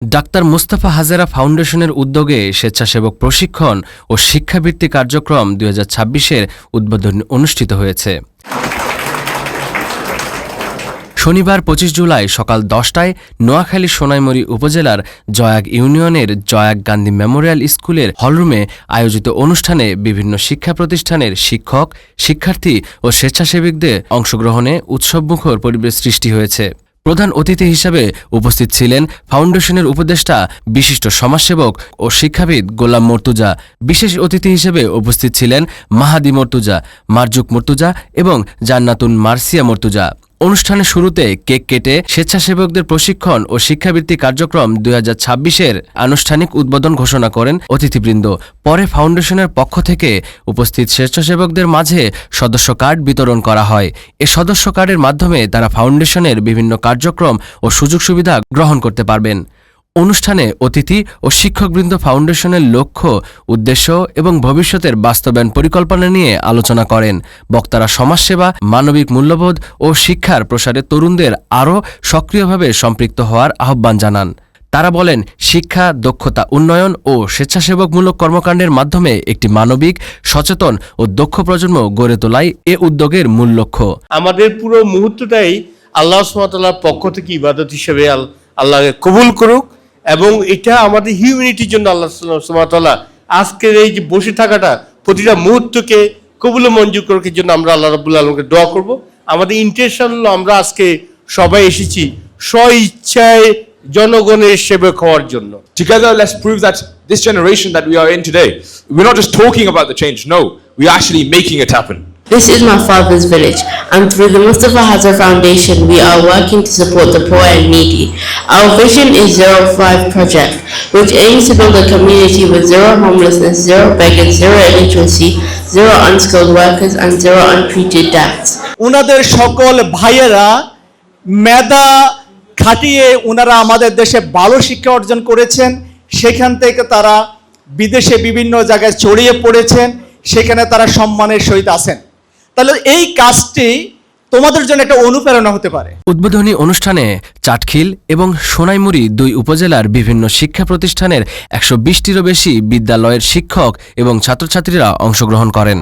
Doctor Mustafa Hajera ফাউন্ডেশনের উদ্যোগে স্বেচ্ছাসেবক প্রশিক্ষণ ও শিক্ষাবৃত্তি কার্যক্রম 2026-এর উদ্বোধন অনুষ্ঠিত হয়েছে। শনিবার 25 জুলাই সকাল 10টায় নোয়াখালী সোনাইমুড়ি উপজেলার জয়াগ ইউনিয়নের জয়াগ গান্ধী মেমোরিয়াল স্কুলের হলরুমে আয়োজিত অনুষ্ঠানে বিভিন্ন শিক্ষা প্রতিষ্ঠানের শিক্ষক, শিক্ষার্থী ও স্বেচ্ছাসেবকদের অংশগ্রহণে উৎসবমুখর পরিবেশ সৃষ্টি হয়েছে। প্রধান অতিথি হিসেবে উপস্থিত ছিলেন ফাউন্ডেশনের উপদেষ্টা বিশিষ্ট সমাজসেবক ও শিক্ষাবিদ গোলাম মর্তুজা। বিশেষ অতিথি হিসেবে উপস্থিত ছিলেন মাহাদি মর্তুজা, মারজুক মর্তুজা এবং জান্নাতুন মার্সিয়া মর্তুজা। অনুষ্ঠানের শুরুতে কেক কেটে স্বেচ্ছাসেবকদের প্রশিক্ষণ ও শিক্ষাবৃত্তি কার্যক্রম 2026-এর আনুষ্ঠানিক উদ্বোধন ঘোষণা করেন অতিথিবৃন্দ। পরে ফাউন্ডেশনের পক্ষ থেকে উপস্থিত স্বেচ্ছাসেবকদের মাঝে সদস্য কার্ড বিতরণ করা হয়। এ সদস্য কার্ডের মাধ্যমে তারা ফাউন্ডেশনের বিভিন্ন কার্যক্রম ও সুযোগ সুবিধা গ্রহণ করতে পারবেন। অনুষ্ঠানে অতিথি ও শিক্ষকবৃন্দ ফাউন্ডেশনের লক্ষ্য, উদ্দেশ্য এবং ভবিষ্যতের বাস্তবায়ন পরিকল্পনা নিয়ে আলোচনা করেন। বক্তারা সমাজসেবা, মানবিক মূল্যবোধ ও শিক্ষার প্রসারে তরুণদের আরও সক্রিয়ভাবে সম্পৃক্ত হওয়ার আহ্বান জানান। তারা বলেন, শিক্ষা, দক্ষতা উন্নয়ন ও স্বেচ্ছাসেবকমূলক কর্মকাণ্ডের মাধ্যমে একটি মানবিক, সচেতন ও দক্ষ প্রজন্ম গড়ে তোলাই এ উদ্যোগের মূল লক্ষ্য। আমাদের পুরো মুহূর্তটাই আল্লাহ সুবহানাহু ওয়া তাআলার পক্ষ থেকে ইবাদত হিসেবে আল্লাহকে কবুল করুক, এবং এটা আমাদের হিউম্যানিটির জন্য আল্লাহ সুবহানাহু ওয়া তাআলা আজকের এই যে বসে থাকাটা প্রতিটা মুহূর্তকে কবুল মঞ্জুর করার জন্য আমরা আল্লাহ রাব্বুল আলামিনকে দোয়া করব। আমাদের ইন্টেনশন হলো আমরা আজকে সবাই এসেছি স্বইচ্ছায় জনগণের সেবক হওয়ার জন্য। Together, let's prove that this generation that we are in today, we're not just talking about the change, no, we're actually making it happen. This is my father's village, and through the Mustafa Hazar Foundation, we are working to support the poor and needy. Our vision is 05 Project, which aims to build a community with zero homelessness, zero beggars, zero illiteracy, zero unskilled workers, and zero untreated deaths. উনাদের সকল ভাইয়েরা মেধা খাটিয়ে ওনারা আমাদের দেশে ভালো শিক্ষা অর্জন করেছেন। সেখান থেকে তারা বিদেশে বিভিন্ন জায়গায় ছড়িয়ে পড়েছেন, সেখানে তারা সম্মানের সহিত আছেন। তাহলে এই কাজটি তোমাদের জন্য একটা অনুপ্রেরণা হতে পারে। উদ্বোধনী অনুষ্ঠানে চাটখিল এবং সোনাইমুড়ি দুই উপজেলার বিভিন্ন শিক্ষা প্রতিষ্ঠানের 120টিরও বেশি বিদ্যালয়ের শিক্ষক এবং ছাত্রছাত্রীরা অংশগ্রহণ করেন।